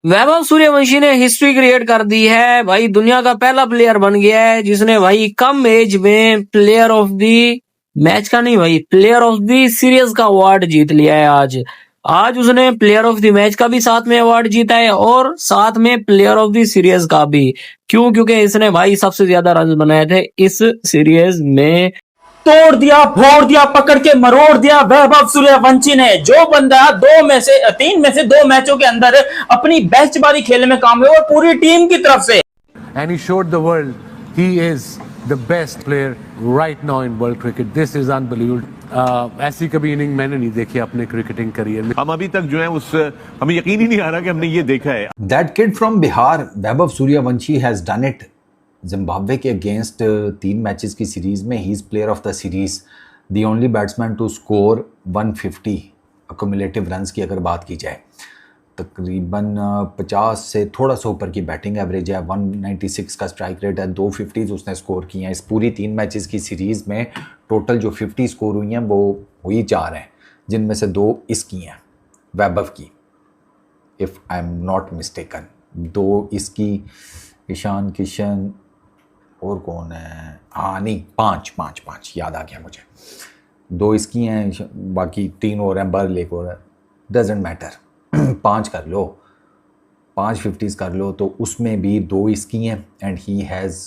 वैभव सूर्यवंशी ने history create कर दी है भाई, दुनिया का पहला प्लेयर बन गया है जिसने भाई कम एज में प्लेयर ऑफ दी मैच का नहीं भाई, प्लेयर ऑफ दी सीरीज का अवार्ड जीत लिया है। आज आज उसने प्लेयर ऑफ द मैच का भी साथ में अवार्ड जीता है और साथ में प्लेयर ऑफ द सीरीज का भी। क्यों? क्योंकि इसने भाई सबसे ज्यादा रन बनाए थे इस सीरीज में। तोड़ दिया, फोड़ दिया, पकड़ के मरोड़ दिया वैभव सूर्यवंशी ने। जो बंदा 3 में से 2 मैचों के अंदर अपनी बेस्ट बारी खेलने में कामयाब और पूरी टीम की तरफ से। And he showed the world he is the best player right now in world cricket. This is unbelievable. ऐसी कभी इनिंग मैंने नहीं देखी अपने क्रिकेटिंग करियर में। हम अभी तक जो है हमें यकीन ही नहीं आ रहा कि हमने ये देखा है। That kid from Bihar, Vaibhav Suryavanshi has done it. Zimbabwe के अगेंस्ट 3 मैचेस की सीरीज़ में ही is player of the series, the only batsman to score 150 accumulative runs की अगर बात की जाए। तकरीबन 50 से थोड़ा सा ऊपर की बैटिंग एवरेज है, 196 का स्ट्राइक रेट है, 250 उसने स्कोर किए हैं इस पूरी 3 मैचेस की सीरीज़ में। टोटल जो 50 स्कोर हुई हैं वो हुई 4 हैं, जिनमें से 2 इसकी हैं वैभव की, if I am not mistaken. 2 इसकी, ईशान किशन और कौन है, हाँ नहीं 5 याद आ गया मुझे। 2 इसकी हैं, बाकी 3 और हैं, बर लेक और डजेंट मैटर। 5 कर लो, 5 50s कर लो, तो उसमें भी 2 इसकी हैं एंड ही हैज़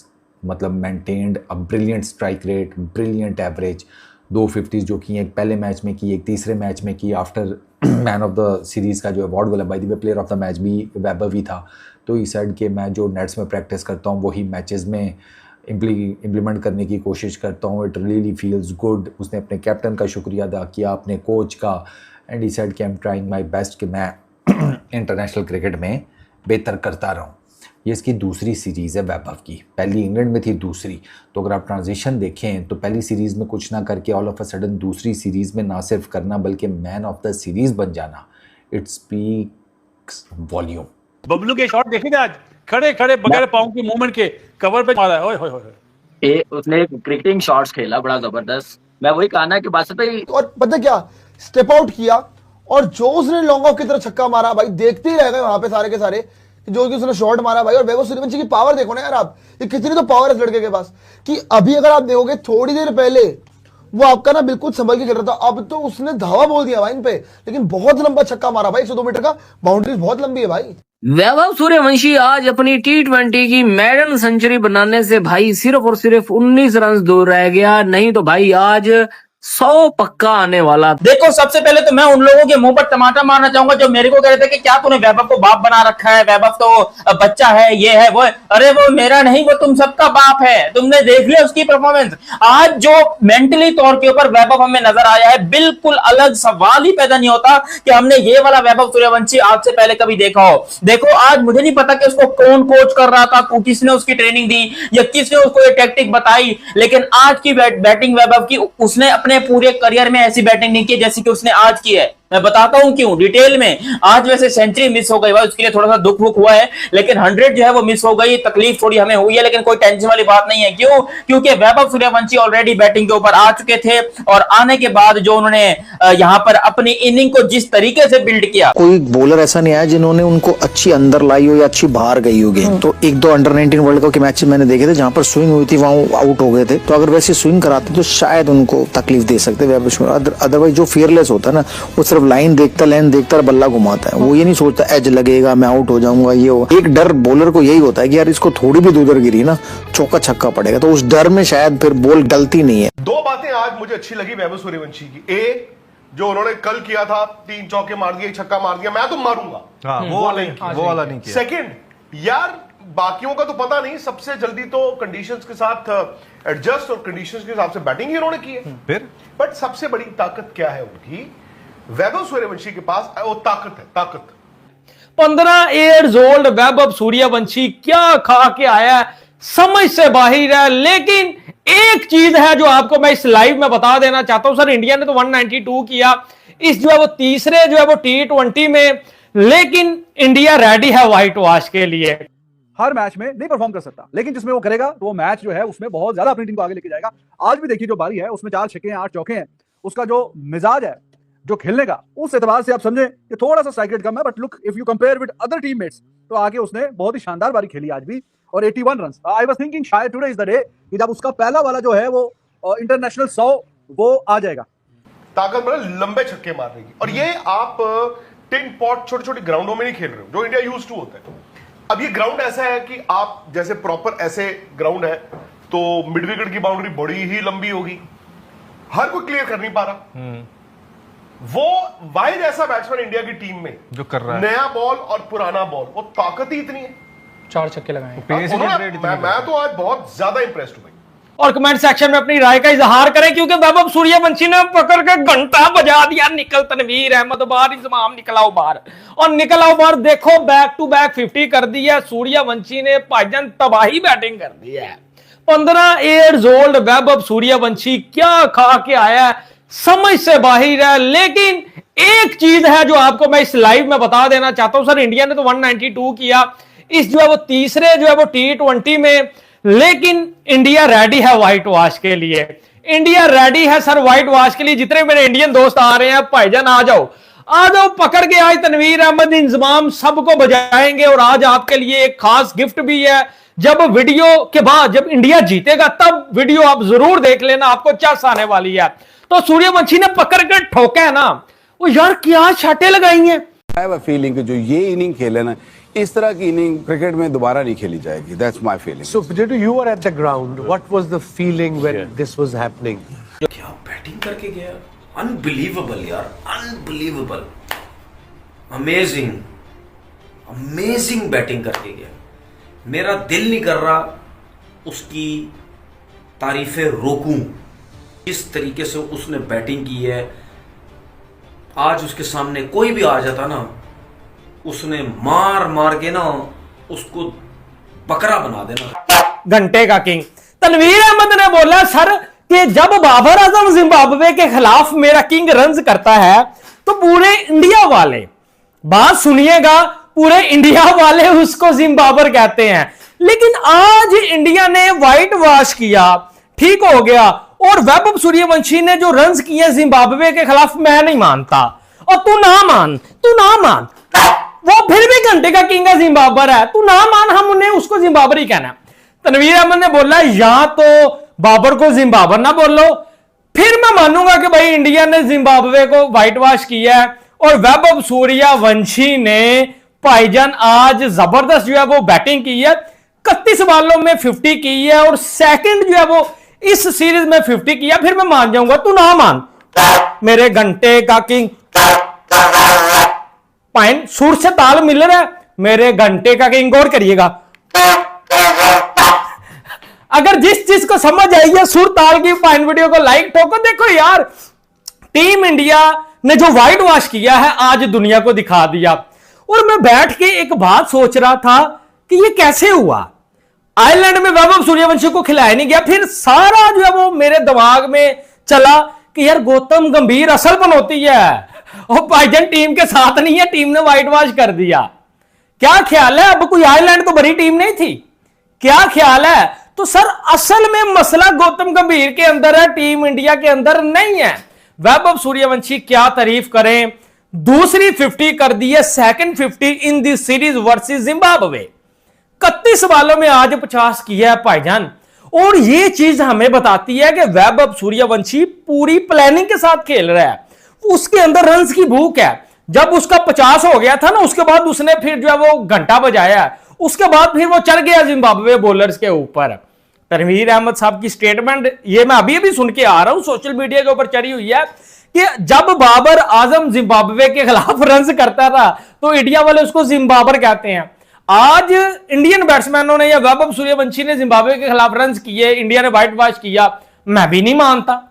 मतलब maintained a brilliant strike rate, brilliant average. 2 50s जो की, एक पहले मैच में की, एक तीसरे मैच में की। After man of the series का जो अवार्ड वाला by the way player of the match भी वैभव ही था। तो ही सेड कि मैं जो नेट्स में प्रैक्टिस करता हूँ वही मैचेस में इम्प्लीमेंट करने की कोशिश करता हूँ। It really feels good. उसने अपने कैप्टन का शुक्रिया अदा किया, अपने कोच का, एंड ही सेड कि I am trying my best कि मैं इंटरनेशनल क्रिकेट में बेहतर करता रहूँ। ये इसकी दूसरी सीरीज़ है वैभव की, पहली इंग्लैंड में थी, दूसरी। तो अगर आप ट्रांजिशन देखें तो पहली सीरीज़ में कुछ ना करके ऑल ऑफ अ सडन दूसरी सीरीज़ में ना सिर्फ करना बल्कि मैन ऑफ द सीरीज़ बन जाना, इट स्पीक्स वॉल्यूम। बबलू के शॉट देखेंगे आज, खड़े खड़े बगैर पाँव की मूवमेंट के कवर पे मारा है। ओए होए होए, उसने क्रिकेटिंग शॉट्स खेला बड़ा जबरदस्त। मैं वही कहा ना कि बात है। और पता क्या, स्टेप आउट किया और जो उसने लॉन्ग ऑफ की तरह छक्का मारा भाई, देखते ही रह गए वहां पे सारे के सारे जो कि उसने शॉट मारा भाई। और वैभव सूर्यवंशी की पावर देखो ना यार आप, ये कितनी तो पावर है इस लड़के के पास कि अभी अगर आप देखोगे थोड़ी देर पहले वो आपका ना बिल्कुल संभल के खेल रहा था, अब तो उसने धावा बोल दिया भाई इन पे, लेकिन बहुत लंबा छक्का मारा भाई। 102 मीटर का बाउंड्री बहुत लंबी है भाई। वैभव सूर्यवंशी आज अपनी T20 की मेडन सेंचुरी बनाने से भाई सिर्फ और सिर्फ 19 रन दूर रह गया, नहीं तो भाई आज 100 पक्का आने वाला। देखो, सबसे पहले तो मैं उन लोगों के मुंह पर टमाटर मारना चाहूंगा जो मेरे को कह रहे थे कि क्या तूने वैभव को बाप बना रखा है, वैभव तो बच्चा है, ये है वो है। अरे वो मेरा नहीं, वो तुम सबका बाप है। तुमने देख लिया उसकी परफॉर्मेंस। आज जो मेंटली तौर के ऊपर वैभव हमें नजर आया है, बिल्कुल अलग। सवाल ही पैदा नहीं होता कि हमने ये वाला वैभव सूर्यवंशी आज से पहले कभी देखा हो। देखो, आज मुझे नहीं पता कि उसको कौन कोच कर रहा था, किसने उसकी ट्रेनिंग दी या किसने उसको ये टेक्टिक बताई, लेकिन आज की बैटिंग वैभव की, उसने अपने पूरे करियर में ऐसी बैटिंग नहीं की जैसी कि उसने आज की है। मैं बताता हूं क्यों डिटेल में। आज वैसे सेंचुरी मिस हो गई भाई, उसके लिए थोड़ा सा दुख हुआ है, लेकिन 100 जो है वो मिस हो गई, तकलीफ थोड़ी हमें हुई है, लेकिन कोई टेंशन वाली बात नहीं है। क्यों? क्योंकि वैभव सूर्यवंशी ऑलरेडी बैटिंग के ऊपर आ चुके थे और आने के बाद जो उन्होंने यहां पर अपनी इनिंग को जिस तरीके से बिल्ड किया, कोई बॉलर ऐसा नहीं आया जिन्होंने उनको अच्छी अंदर लाई हो या अच्छी बाहर गई हो गेंद। तो 1-2 अंडर 19 वर्ल्ड कप के मैच मैंने देखे थे जहां पर स्विंग हुई थी, वहां आउट हो गए थे। तो अगर वैसे स्विंग कराते तो शायद उनको तकलीफ दे सकते वैभव। अदरवाइज जो फियरलेस होता है ना, वो सिर्फ लाइन देखता बल्ला घुमाता है, वो ये नहीं सोचता एज लगेगा मैं आउट हो जाऊंगा। ये हो एक डर बॉलर को यही होता है कि यार इसको थोड़ी भी दूर गिरी ना, चौका छक्का पड़ेगा, तो उस डर में शायद फिर बॉल डलती नहीं है। 2 बातें आज मुझे अच्छी लगी वैभव सूर्यवंशी की। ए, जो उन्होंने कल किया था, 3 चौके मार दिए, छक्का मार दिया, मैं तो मारूंगा, वो वाला नहीं किया। सेकंड, यार बाकियों का तो पता नहीं, सबसे जल्दी तो कंडीशंस के साथ एडजस्ट और कंडीशंस के हिसाब से बैटिंग ही उन्होंने की है। फिर बट सबसे बड़ी ताकत क्या है उनकी? वैभव सूर्यवंशी के पास वो ताकत है, ताकत। 15 ईयर्स ओल्ड वैभव सूर्यवंशी क्या खा के आया है, समझ से बाहर है। लेकिन एक चीज है जो आपको मैं इस लाइव में बता देना चाहता हूं सर, इंडिया ने तो 192 किया इस जो है वो तीसरे जो है वो T20 में, लेकिन इंडिया रेडी है व्हाइट वॉश के लिए। हर मैच में नहीं परफॉर्म कर सकता, लेकिन जिसमें वो करेगा तो वो मैच जो है उसमें बहुत ज्यादा अपनी टीम को आगे लेके जाएगा। आज भी देखिए जो बारी है उसमें 4 छक्के हैं, 8 चौके हैं, उसका जो मिजाज है जो खेलने का, उस एतबार से आप समझे कि थोड़ा सा स्ट्राइक रेट कम है, but look if you compare with other teammates तो आगे उसने बहुत ही शानदार बारी खेली आज भी और 81 रन। आई वाज थिंकिंग शायद टुडे इज द डे कि जब उसका पहला वाला जो है वो इंटरनेशनल 100 वो आ जाएगा। ताकत मतलब लंबे छक्के मारने की, और ये आप टिन पॉट छोटे छोटे ग्राउंडों में नहीं खेल रहे हो जो इंडिया यूज्ड टू होता है। अब ये ग्राउंड ऐसा है कि आप जैसे प्रॉपर ऐसे ग्राउंड है तो मिड विकेट की बाउंड्री बड़ी ही लंबी होगी, हर कोई क्लियर कर नहीं पा रहा। वो वाहिद ऐसा बैट्समैन इंडिया की टीम में जो कर रहा है नया बॉल और पुराना बॉल, वो ताकत ही इतनी है। 4 छक्के लगाए। मैं तो आज बहुत ज्यादा इंप्रेस्ड हूं। और कमेंट सेक्शन में अपनी राय का इजहार करें, क्योंकि वैभव सूर्यवंशी ने पकड़ के घंटा बजा दिया। निकल तनवीर अहमद बाहर, इंजमाम निकला बाहर और निकला बाहर। देखो बैक टू बैक 50 कर दी है सूर्यवंशी ने। भाईजान तबाही बैटिंग कर दी है। 15 ईयर्स ओल्ड वैभव सूर्यवंशी क्या खा के आया है, समझ से बाहर है। लेकिन एक चीज है जो आपको मैं इस लाइव में बता देना चाहता हूं। सर इंडिया ने तो 192 किया इस जो है वो तीसरे जो है वो T20 में, लेकिन इंडिया रेडी है व्हाइट वॉश के लिए। इंडिया रेडी है सर व्हाइट वॉश के लिए। जितने मेरे इंडियन दोस्त आ रहे हैं भाईजान आ जाओ पकड़ के। आज तनवीर अहमद इंजमाम सबको बजाएंगे और आज आपके लिए एक खास गिफ्ट भी है। जब वीडियो के बाद जब इंडिया जीतेगा तब वीडियो आप जरूर देख लेना, आपको चस आने वाली है। तो सूर्यवंशी ने पकड़ के ठोका है ना, वो यार क्या शाटे लगाई हैं। I have a feeling कि जो ये इनिंग खेले ना, इस तरह की इनिंग क्रिकेट में दोबारा नहीं खेली जाएगी। That's my feeling. So, Jetu, you were at the ground. What was the feeling when this was happening? क्या बैटिंग करके गया, अनबिलीवेबल यार, अनबिलीवेबल, अमेजिंग अमेजिंग बैटिंग करके गया। मेरा दिल नहीं कर रहा उसकी तारीफें रोकूं। इस तरीके से उसने बैटिंग की है, आज उसके सामने कोई भी आ जाता ना, उसने मार मार के ना उसको बकरा बना देना। घंटे का किंग तनवीर अहमद ने बोला सर कि जब बाबर आजम जिम्बाब्वे के खिलाफ मेरा किंग रन्स करता है तो पूरे इंडिया वाले, बात सुनिएगा, पूरे इंडिया वाले उसको जिम्बाबर कहते हैं। लेकिन आज इंडिया ने व्हाइट वॉश किया, ठीक हो गया। और वैभव सूर्यवंशी ने जो रन्स किए जिम्बाब्वे के खिलाफ, मैं नहीं मानता और तू ना मान वो फिर भी घंटे का किंग जिम्बाबर है, तू ना मान, हम उन्हें उसको जिम्बाबर ही कहना। तनवीर अहमद ने बोला या तो बाबर को जिम्बाबर ना बोलो, फिर मैं मानूंगा कि भाई इंडिया ने जिम्बाब्वे को व्हाइट वॉश किया है। और वैभव सूर्यवंशी ने भाईजान आज जबरदस्त जो है वो बैटिंग की है। 31 बालों में 50 की है और सेकंड जो है वो इस सीरीज में 50 किया। फिर मैं मान जाऊंगा, तू ना मान मेरे घंटे का किंग। पाइन सुर से ताल मिल रहा है, मेरे घंटे का किंग। गौर करिएगा, अगर जिस चीज को समझ आई है सुर ताल की, पाइन वीडियो को लाइक ठोको। देखो यार, टीम इंडिया ने जो व्हाइट वॉश किया है आज दुनिया को दिखा दिया। और मैं बैठ के एक बात सोच रहा था कि ये कैसे हुआ। आयरलैंड में वैभव सूर्यवंशी को खिलाया नहीं गया। फिर सारा जो है वो मेरे दिमाग में चला कि यार गौतम गंभीर असल बनोती है और भाईजान टीम के साथ नहीं है, टीम ने व्हाइट वॉश कर दिया। क्या ख्याल है, अब कोई आयरलैंड तो बड़ी टीम नहीं थी, क्या ख्याल है? तो सर असल में मसला गौतम गंभीर के अंदर है, टीम इंडिया के अंदर नहीं है। वैभव सूर्यवंशी क्या तारीफ करें, दूसरी 50 कर दी है, second 50 in the series versus Zimbabwe. 31 बालों में आज 50 किया है भाईजान। और ये चीज हमें बताती है कि वैभव सूर्यवंशी पूरी प्लानिंग के साथ खेल रहा है, उसके अंदर रन्स की भूख है। जब उसका 50 हो गया था ना, उसके बाद उसने फिर जो है वो घंटा बजाया है, उसके बाद फिर वो चढ़ गया जिम्बाब्वे बॉलर्स के ऊपर। तनवीर अहमद साहब की स्टेटमेंट ये मैं अभी अभी सुन के आ रहा हूं, सोशल मीडिया के ऊपर चढ़ी हुई है कि जब बाबर आजम जिम्बाब्वे के खिलाफ रन्स करता था तो इंडिया वाले उसको जिम्बाबर कहते हैं। आज इंडियन बैट्समैनों ने या वैभव सूर्यवंशी ने जिम्बाब्वे के खिलाफ रन्स किए, इंडिया ने व्हाइट वॉश किया, मैं भी नहीं मानता।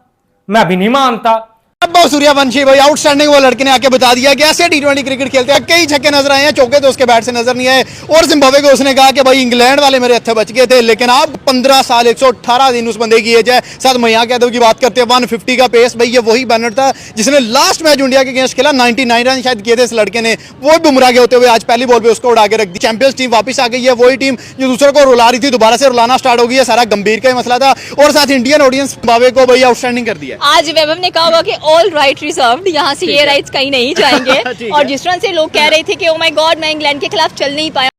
वैभव सूर्यवंशी भाई आउटस्टैंडिंग, वो लड़के ने आके बता दिया कि ऐसे T20 क्रिकेट खेलते हैं। कई छक्के नजर आए हैं, चौके तो उसके बैट से नजर नहीं आए। और जिम्बाब्वे को उसने कहा कि भाई इंग्लैंड वाले मेरे हत्थे बच गए थे। लेकिन आप 15 साल 118 दिन उस बंदे की एज है। साथ मया यादव की बात करते हैं, 150 का पेस, भाई ये वही बैनर था जिसने लास्ट मैच इंडिया के अगेंस्ट खेला, 99 रन शायद किए थे इस लड़के ने। वो बुमराह के होते हुए आज पहली बॉल पे उसको उड़ा के रख दी। चैंपियंस टीम वापस आ गई है, वही टीम जो दूसरों को रुला रही थी दोबारा से रुलाना स्टार्ट हो गई है। सारा गंभीर का ही मसला था। और साथ इंडियन ऑडियंस जिम्बाब्वे को भाई आउटस्टैंडिंग कर दिया। आज वैभव ने कहा होगा कि ऑल राइट रिजर्व्ड, यहाँ से ये राइट्स कहीं नहीं जाएंगे। और जिस तरह से लोग कह रहे थे कि ओ माय गॉड मैं इंग्लैंड के खिलाफ चल नहीं पाया,